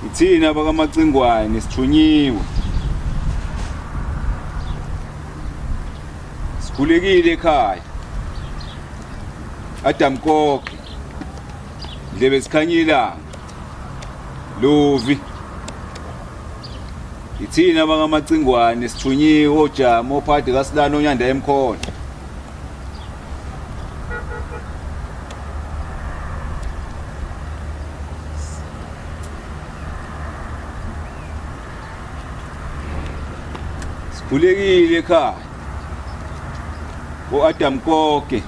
Ithina bakamacingwane sithunyiwe. Sikhulekile ekhaya. Adam Kokhe. Ndlebe sikhanyila. Lovi. Ithina bakamacingwane sithunyiwe ojama ophade kasilana onyanda emkhona. Sikhulekile ekhaya. Adam Kokhe.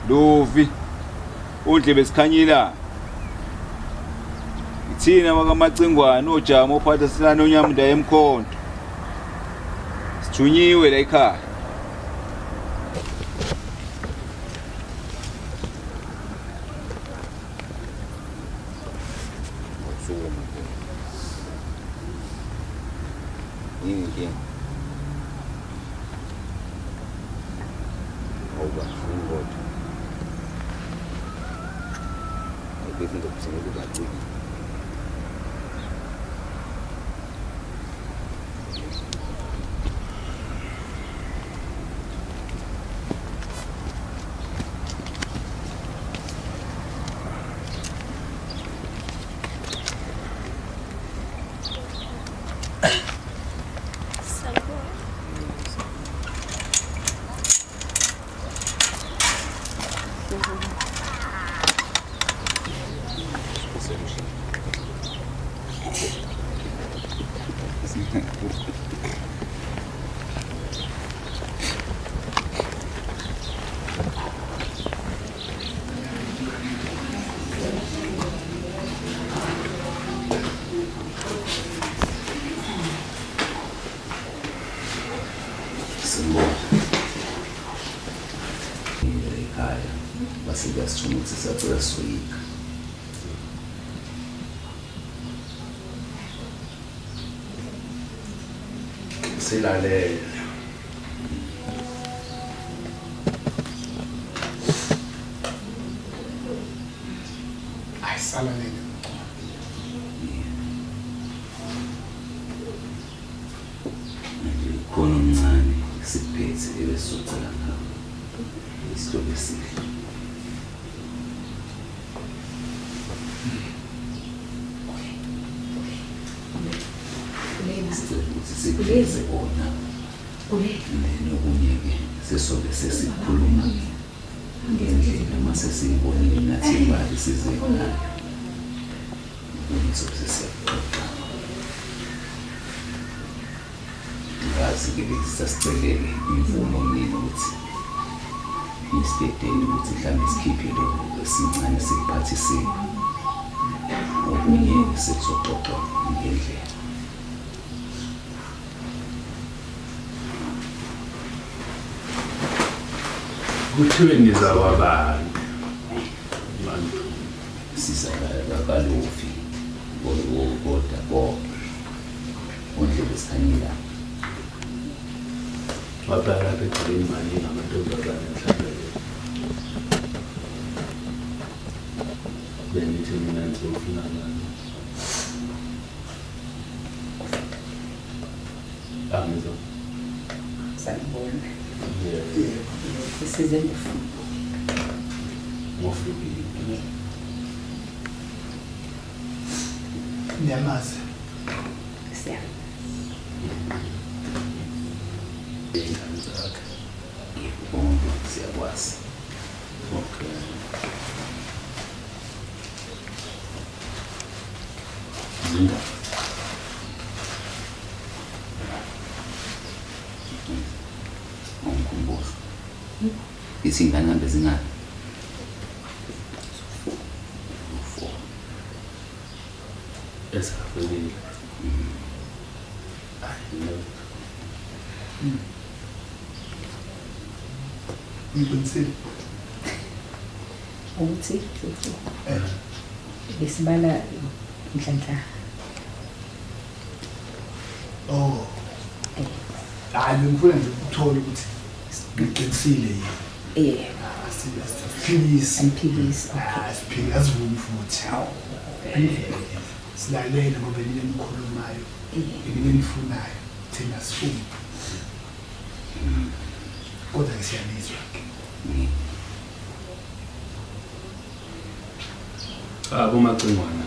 Lovi. Ondlebe sikhanyila. Ithina bakamacingwane ojama ophade kasilana onyanda emkhona. Sithunyiwe la ekhaya. Yini awuba ngikho ayibese ngokuzela ukugcina basebeyasithumutsa sacela soyika silalele ayisalalele khona omncane siphethe ebesocela ngawo isihlobo esihle sisebenzise bona nokunye-ke sesobe sesikhuluma ngendlela mase siyibonile nathi imali sizenayo okunye sobe sesiyaxoxa ngazi-ke besasicelele imvumo mina ukuthi ngisidedele ukuthi mhlawumbe sikhiphe lokho esincane sikuphathisile okunye-ke sekuzoxoxwa ngendlela kuthiwe nizawabantu sizakalofi kodwa konke ondlebe sikhanyila wabhala lapha egcekeni manje ngamantombazane mhlawumbe benithi mina ngizofuna ngani angizwa sanibona yeah sisize ngifuna ngofikile Nyamaza. siyazi ingane zakhe bonke siyakwazi okay zinga ngumkhumbuzo izingane ngambe zingane esafelile Ngiqinisile. ukuthi besibala inhlanhla Oh. Hayi ngifuna nje ukuthola ukuthi ngiqinisile yini. Siphilisi. amphilisi Siphilisi asivumi futhi. silalela ngoba nina nikhulumayo nina nifunayo thina sifuni kodwa ke siyanizwa ke abomacingwana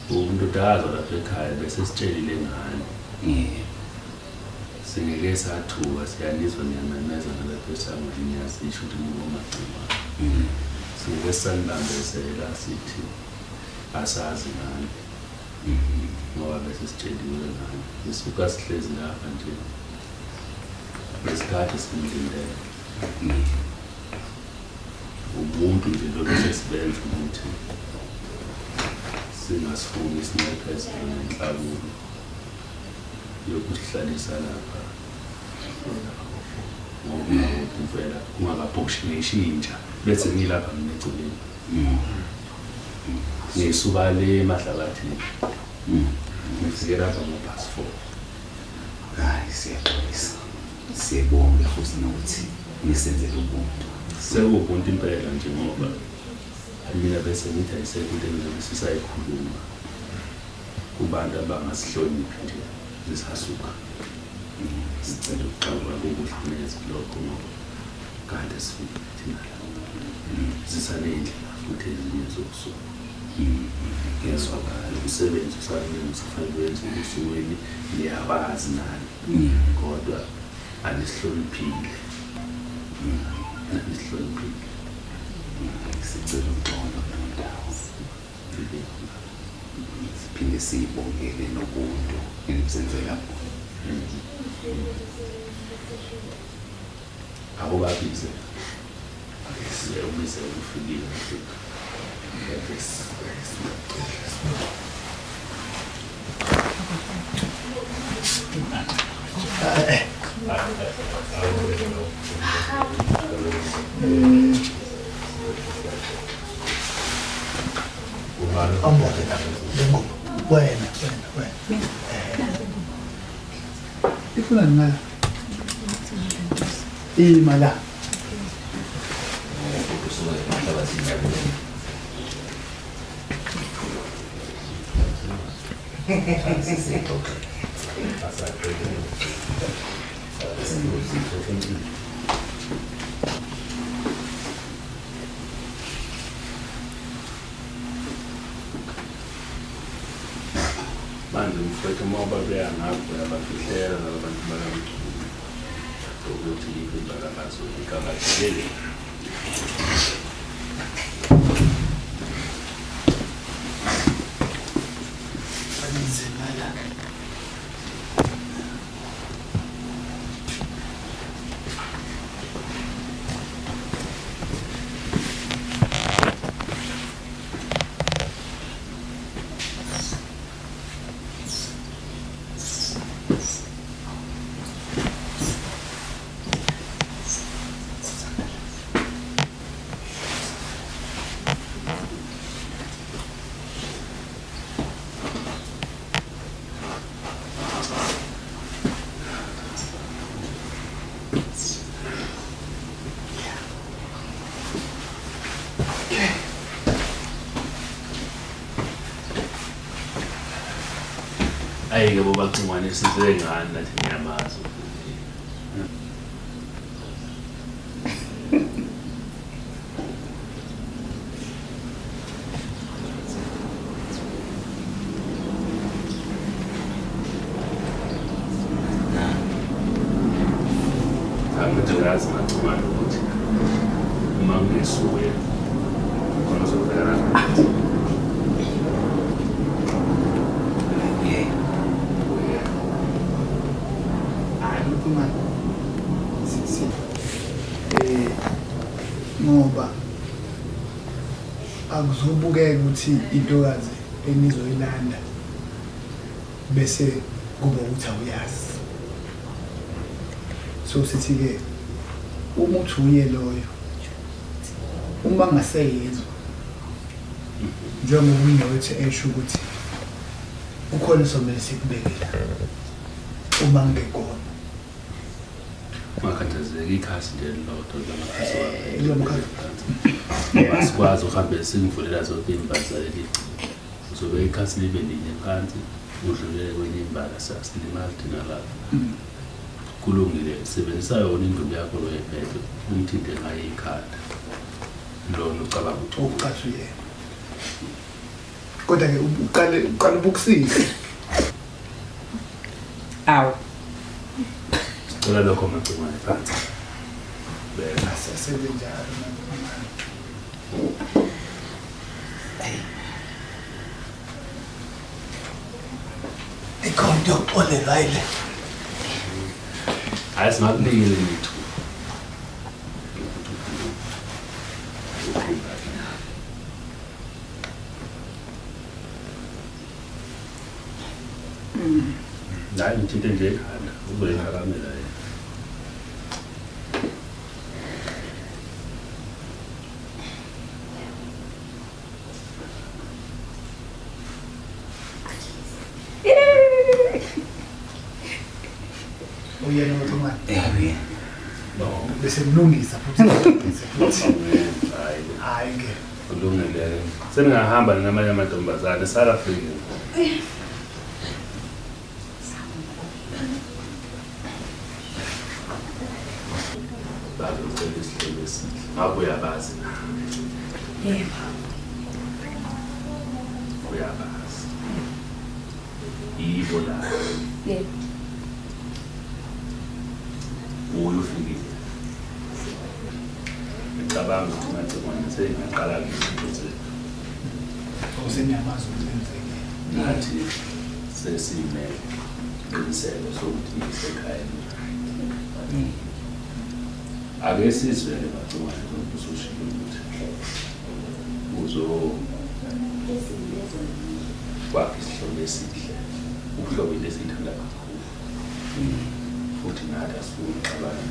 umuntu dalo lapha ekhaya bese sitshelile ngani singeke sathuka siyanizwa niyamemeza nalapha esangweni yasisho ukuthi ngomacingwana singeke sanibambezela sithi asazi ngani ngoba bese sitsheliwe ngani sisuka sihlezi lapha nje lesikhathi simlindele umuntu nje lo sesibenza ukuthi singasifuni isinyathelo nenhlabulo yokuhlalisa lapha ngoba uvela kungakabhoshi ngishintsha bese ngilapha ngineculeni ngisuka le Mahlabathini ngifike lapha ngo-4 hayi siyaxolisa siyabonga futhi nokuthi nisenzele ubuntu sekuwubuntu impela nje ngoba mina bese ngithi ayisekho into engizobe sisayikhuluma kubantu abangasihloniphi nje zisasuka sicela ukuxoxa ngokuhlaneza lokho ngoba kade sifike thina zisanendlela futhi ezinye zokusuka ngiyazwakala umsebenzi usafanele wenze usukwini niyabazi nani kodwa anisihloniphile anisihloniphile sicela ukuxoxa ndawo siphinde siyibongele nobuntu enibenzela bona akubabize ubize ufikile wena ifuna na imala manje mfowethu uma babeya ngapho yabafihlela labantu bakamculo ukuthi yikho imbakalazo ikangajikele ayike bobacingwane size ngani nathi ngiyamazi angithi macingwane ukuthi uma ngisuke khona uzobhekana nathi ngoba akuzobukeka ukuthi intokazi enizoyilanda bese kuba ukuthi awuyazi so sithi ke uma uthi uye loyo uma ngaseyizwa njengoba unothi esho ukuthi ukhona somele sikubekela uma ngekona ungakhathazeki ikhasi nje lodwa lamakhasi asikwazi uhambe singivulela zonke iy'mbali zaleli uzobe ikhasi libe linye phansi udlulele kwenye imbala sasilimali thina lapho kulungile sebenzisa yona induku yakho loyephethe umthinte ngayo ikhanda lona ucabanga ukuthi okucathi yena kodwa-ke uqale ubukusise awu sicela lokho magcingwane phansi beka asesenze njalo ikhonto yokuxolela yile hayi singakunikile lithu hayi ngithinte nje ekhanda uzoyiphakamela yena uyena othomani Ewe. bese kulungisa futhi hayi ke kulungile seningahamba namanye amantombazane salafika bazocela isihlelo esihle ngabe uyabazi na yebo uyabazi yibo la yebo uyofikile ngicabanga ukuthi ngagcina sengaqala ukuthi usenyamaza ukwenzeke nathi sesime qiniseko sokuthi isekhaya ake sizwele bagcwele usushilo ukuthi kwakhe isihlobo esihle uhlobo lesithanda kakhulu futhi nathi asifuni uxabana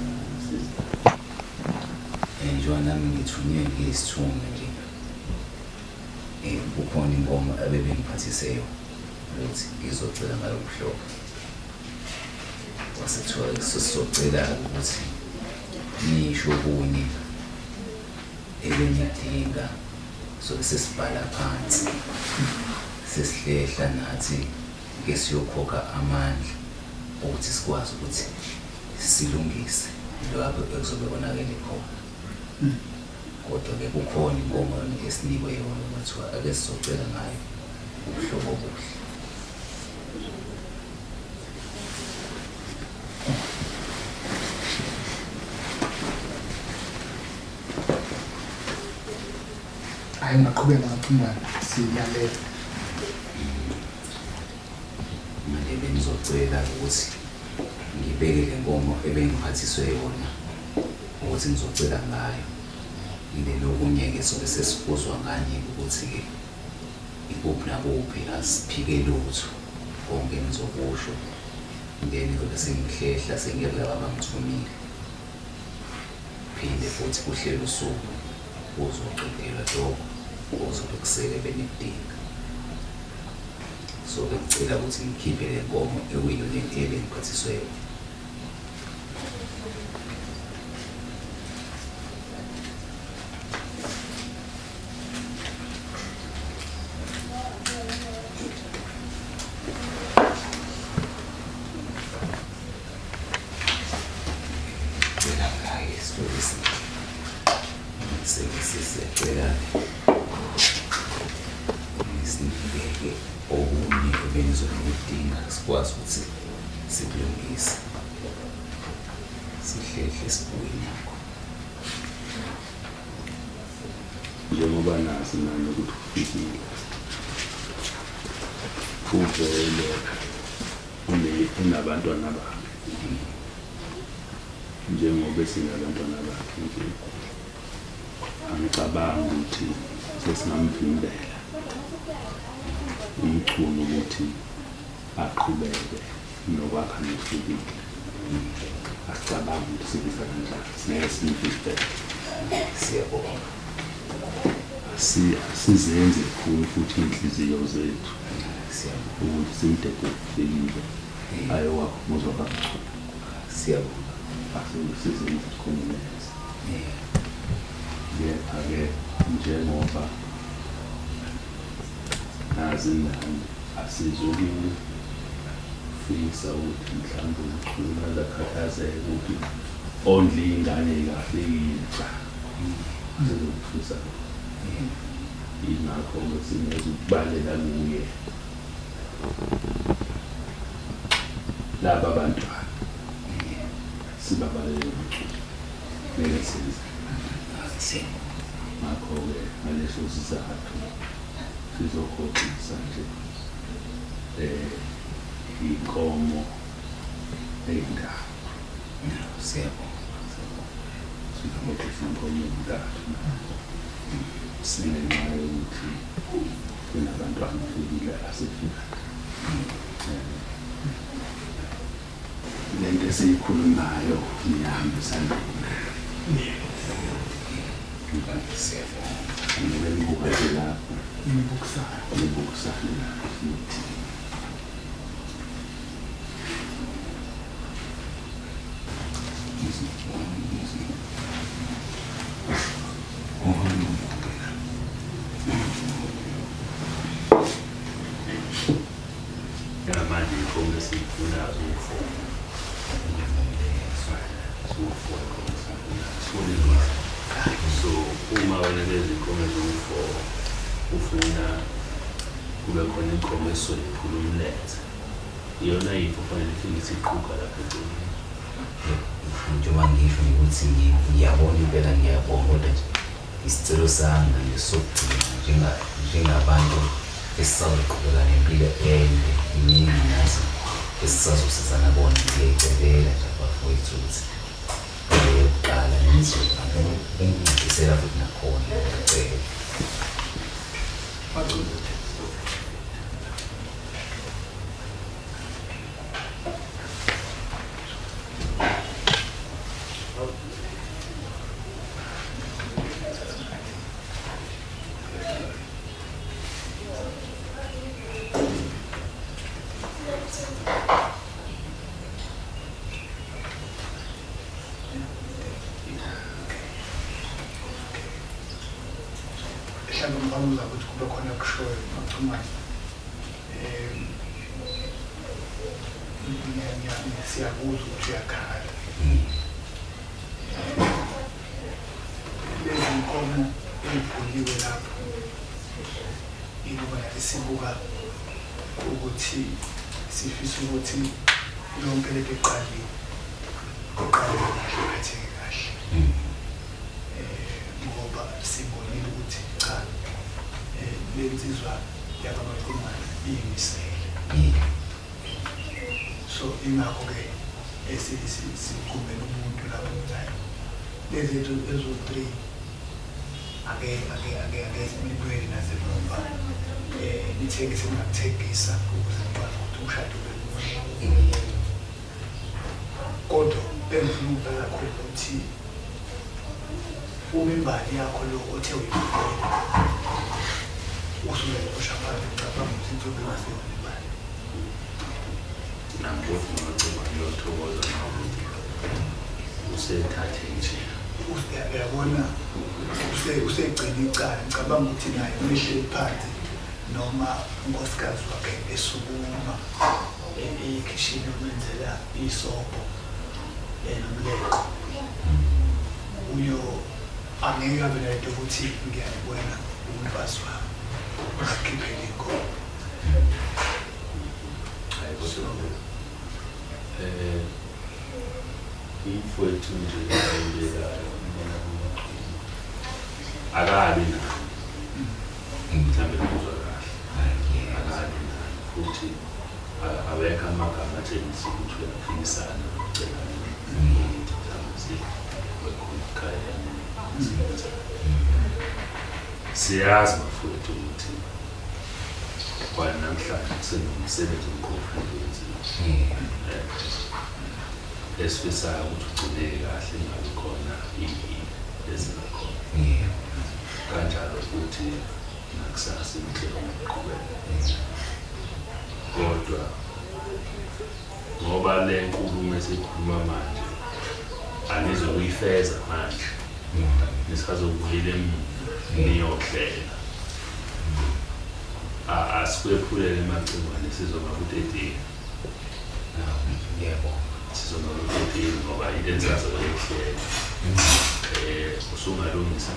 Njengoba nami ngithunywe ngisithunga nje. Kukhona inkomo abebengiphathise yona ukuthi izocela ngalo mhlobo. Wasethiwa sizocela ukuthi nisho kunye ebenidinga so sesibhala phansi sesihlehla nathi ke siyokhokha amandla ukuthi sikwazi ukuthi silungise lokho ekuzobe konakele khona kodwa-ke kukhona inkomo esinikwe yona kwathiwa ake sizocela ngayo ubuhlobo obuhle hayi ungaqhubeka ngaphumbana siyalela manje benizocela ukuthi ngibeke le nkomo ebengiphathiswe yona ukuthi ngizocela ngayo ile lokunye-ke sobe sesibuzwa nganye ukuthi-ke ikuphi nakuphi asiphike lutho konke nizokusho then ngizobe sengihlehla sengiyabeka abangithumile phinde futhi kuhlelo usuku kuzoqedelwa lokho kuzobe kusele benidinga so bengicela ukuthi ngikhiphe le nkomo ekuyiyona ebengiphathiswe yona sikwazi ukuthi sikulungise sihlehle sibuye nakho njengoba nazi nami ukuthi ufikile uvele unabantwana bakhe njengoba sinabantwana bakhe nje angicabanga ukuthi sesingamvimbela umculo ukuthi aqhubeke nokwakha nofikile asicabanga ukuthi sikisa kanjani sineke simvimbele siyabonga sizenze khulu futhi inhliziyo zethu siyabonga ukuthi simdede kufikile ayowakhumuzwa kabuhlungu siyabonga asingisize ngizikhombisa kepha-ke njengoba nazi ingane asizokufisa ukuthi mhlawumbe umchulu azakhathazeka ukuthi ondle ingane kahle yintsha sizokufisa yingakho-ke singezukubalela kuye laba bantwana sibabalele umculo ngeke senze ngakho-ke ngaleso sizathu sizohoxisa nje inkomo ey'ntathu sizohoxisa inkomo ey'ntathu singenxa yokuthi kunabantwana fikile asefika lento esiyikhulumayo niyahambisana kumele nibukele lapho nibukisane futhi manje ikhombe esiyifunayo so uma wena lezi nkomo eziwu-4 ufuna kube khona inkomo esoyiphula umlenze iyona yipho fanele ifike isiquka lapho eqoleni njengoba ngisho ukuthi ngiyabona impela ngiyabona kodwa nje isicelo sami nje sokugcina njengabantu esisazogqibela nempilo ende iningi nazo esisazosizana bona ngiyayicebela nje abafowethu ukuthi yokuqala ngizoncedisela futhi nakhona ngiyacela ngicabanga ukuthi kube khona kushoyo maxhumana siyakuzwa ukuthi uyakhala lezi nkomo ey'vuliwe lapho ilubana lisibuka ukuthi sifisa ukuthi yonke lento eqaliwe kahle iphatheke kahle ngoba sibonile ukuthi cha lensizwa yakaMaqhumane iyimisele so ingakho-ke esikumbela umuntu lapho zayo lezi zethu ezo-3 angeke nibuyele nasemumva nithengise ningakuthengisa ukuze nikwazi ukuthi umshado ube muhle kodwa bengifuna ukubeka kakhulu ukuthi uma imbali yakho lo othe uyibukela usuke ushaphana ngicabanga ukuthi inzobe ingaseyona imali nampofu ngaceba ngiyothokoza nawe usethathe nje uyabona usegcina icala ngicabanga ukuthi naye umehleli phansi noma unkosikazi wakhe esukuma ekhishini umenzela isobho nomleqo uyo angeke abe nento ukuthi ngiyabona umfazi wami akhiphele inkomo imfowethu nje ayibekayo akabi nayo mhlawumbe kuzwa kahle akabi nayo futhi awekho amagama atshengisa ukuthi uyaphikisana ucela mhlawumbe wekhaya siyazi bafowethu ukuthi kwanamhlanje kusenomsebenzi omkhulu wenziwa esifisayo ukuthi ugcineke kahle ingabi khona ezingakhona kanjalo futhi nakusasa impilo ngokuqhubeka kodwa ngoba le nkulumo esikhuluma manje anizokuyifeza manje nisazobuyela niyohlela asikwephulele emacingwane sizoma ku-13 yebo sizoma ku-13 ngoba into ensazoyehlela usungalungisa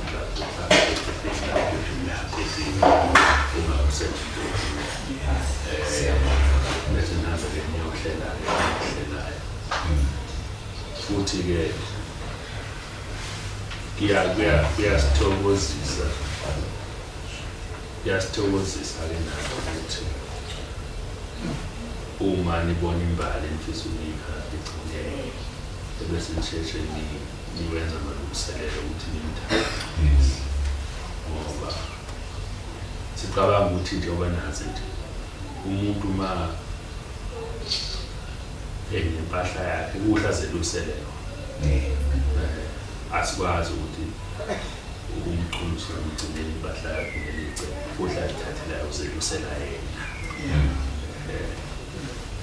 futhi-ke kuyasithokozisa-ke nako ukuthi uma nibona imbali nifisa unikha igcineke ebese nisheshe niwenza amalungiselelo ukuthi nimthathe ngoba sicabanga ukuthi njengoba nazi nje umuntu uma enempahla yakhe kuhla zelungiselelo asikwazi ukuthi umculo umgcinele impahla yakhe ngelice kuhla lithathelayo uzelusela yena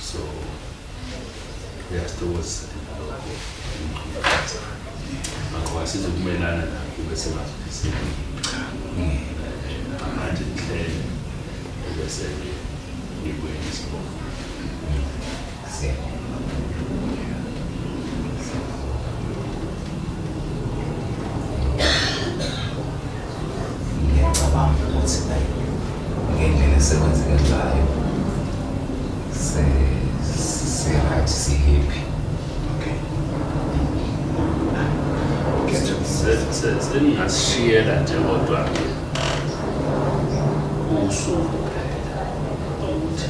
so uyasithokozisa lokho ngakho asizokumelana nakho bese ngazofisela manje nihlele bese ngikwenza isibongo ngiyacabanga ukuthi ngendlela esekwenzeke ngayo right si-happy seningasishiyela nje kodwa-ke usuku phela ukuthi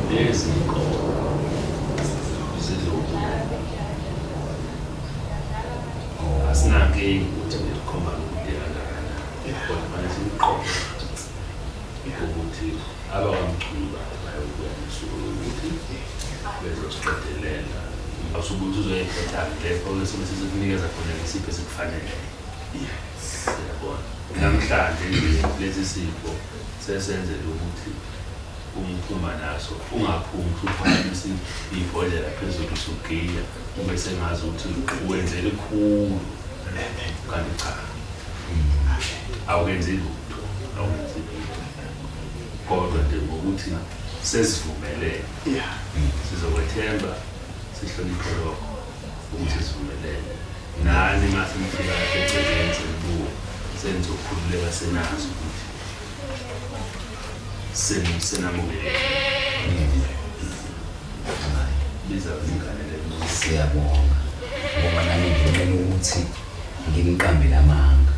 lezi nkolo zizobuya asinankinga ukuthi ngikhomba ngokudela kangakanani kodwa manje siqoqe ukuthi abawamculo bayobuya ngesuku lokuthi bezosiqedelela awusukuthi uzoyiphetha-ke lapho sobe sizokunikeza khona ngesipho esikufanele siyabona namhlanje lesi sipho sesenzele ukuthi umphuma naso ungaphumi usuphakamisa ibhodlela phezulu usugiya ube sengazi ukuthi uwenzele khulu kanti cha awukenzi lutho kodwa nje ngokuthi sesivumelene sizokwethemba sihloniphe lokho ukuthi sivumelene nani mase nifika eceleni sembuko senizokhululeka senazi ukuthi senamukele biza ingane siyabonga ngoba nami ngibona ukuthi ngimqambile amanga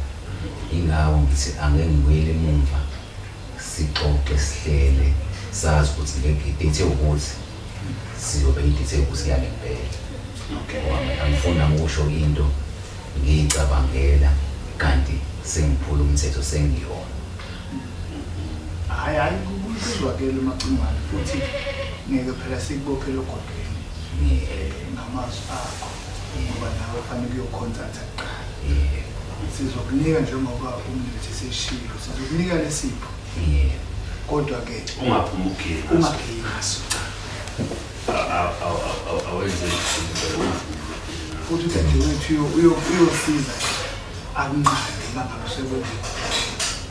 ingawo ngithi angeke ngibuyele emuva sixoxe sihlele sazi ukuthi ngegidithe ukuthi siyobe idithe ukuthi yale ngempela angifuna ukusho into ngiyicabangela kanti sengiphula umthetho sengiyona hayi kuzwakela emacingwane futhi ngeke phela sikubophele ogodweni ngamazwi akho ngoba nawe fanele uyokhontatha kuqala sizokunika njengoba umnithi seshilo sizokunika lesipho kodwa-ke ungaphuma ugingaso awenze futhi udadewethu uyosiza akuncane mangabe sekwenzile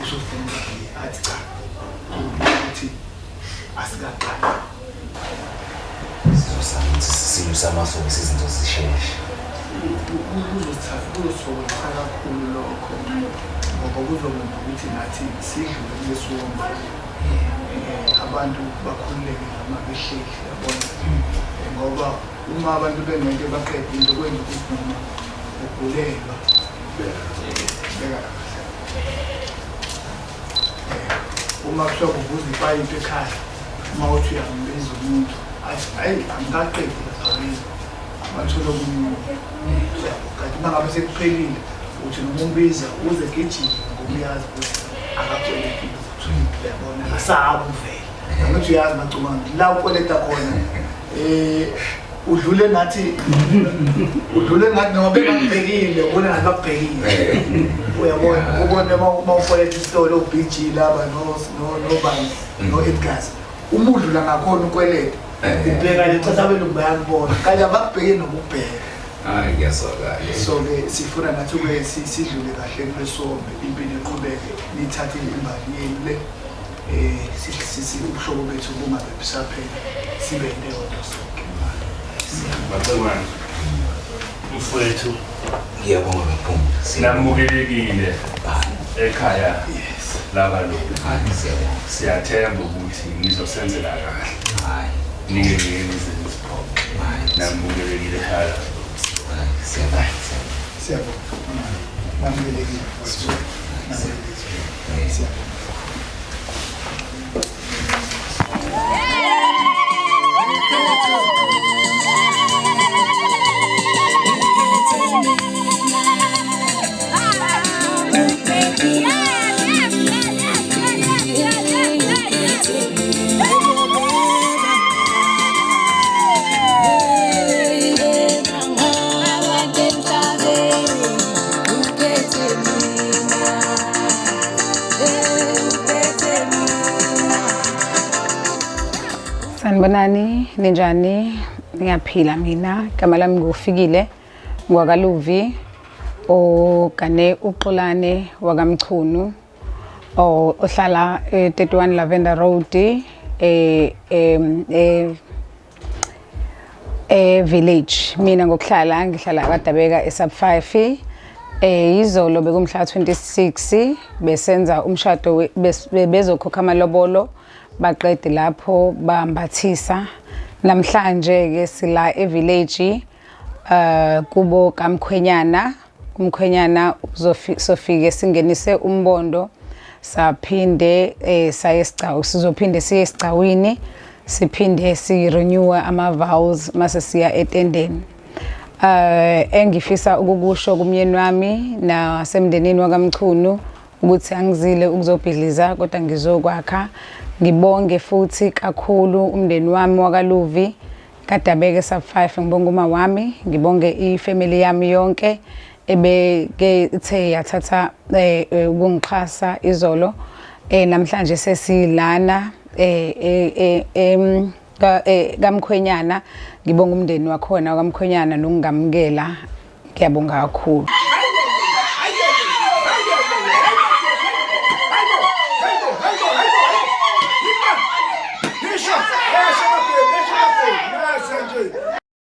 usofuna athi cha ukuthi asikaqali sizosama ukuthi silusamasoka izinto zisheshe kuzosokotha kakhulu lokho ngoba kuzokwenza ukuthi nathi sidlule kulesonto abantu bakhululeke noma behleli yabona ngoba uma abantu bengeke baqede into kwenza ukuthi noma ugulelwa beka uma kuhlobo kubuza ipayipi ekhaya uma uthi uyambiza umuntu athi hayi angikaqedi lapha bathola okuningi kanti uma ngabe sekuphelile uthi noma umbiza uze gijime ngoba uyazi ukuthi akakwelekile uyabona asabi uvela angithi uyazi macumanga la ukweleta khona udlule ngathi noma bengakubhekile ubona ngathi bakubhekile uyabona ubona uma ukweleta isitolo uBG laba nobani no-Edgars uma udlula ngakhona ukweleta ubheka lecatha belungu bayakubona kanti abakubheki nokubheka hayi ngiyaswakala so ke sifuna nathi ke sidlule kahle kulesombe impilo iqhubeke nithathe imbali yenu le sisi ubuhlobo bethu bungabe bisaphela sibe into eyodwa sonke Bacengwane mfowethu ngiyabonga kakhulu sinamukelekile ekhaya yes laba lo hayi siyathemba ukuthi nizosenzela kahle hayi nike nizipho namukelekile ekhaya siyabonga namukelekile Sanibonani, ninjani? Ngiyaphila mina. Igama lami nguFikile ngwakaluvi ogane uXolani wakamchunu ohlala 31 Lavender Road village. Mina ngokuhlala ngihlala kaDabeka sub 5. Izolo bekumhla 26 besenza umshado bezokhokha amalobolo baqede lapho bambathisa. Namhlanje ke sila village kubo kaMkhwenyana. Umkhwenyana uzofike singenise umbondo saphinde saye esigcawu sizophinde siye esigcawini siphinde sirenew ama vows mase siya etendeni. Engifisa ukukusho kumyeni wami nasemndenini wakamchunu ukuthi angizile ukuzobhidliza kodwa ngizokwakha. Ngibonge futhi kakhulu umndeni wami wakaluvi kaDabeka sub 5. Ngibonga uma wami, ngibonge ifamily yami yonke ebeke ithe yathatha ukungixhasa izolo. Namhlanje sesilana kaMkhwenyana. Ngibonga umndeni wakhona kaMkhwenyana nokungamukela. Ngiyabonga kakhulu.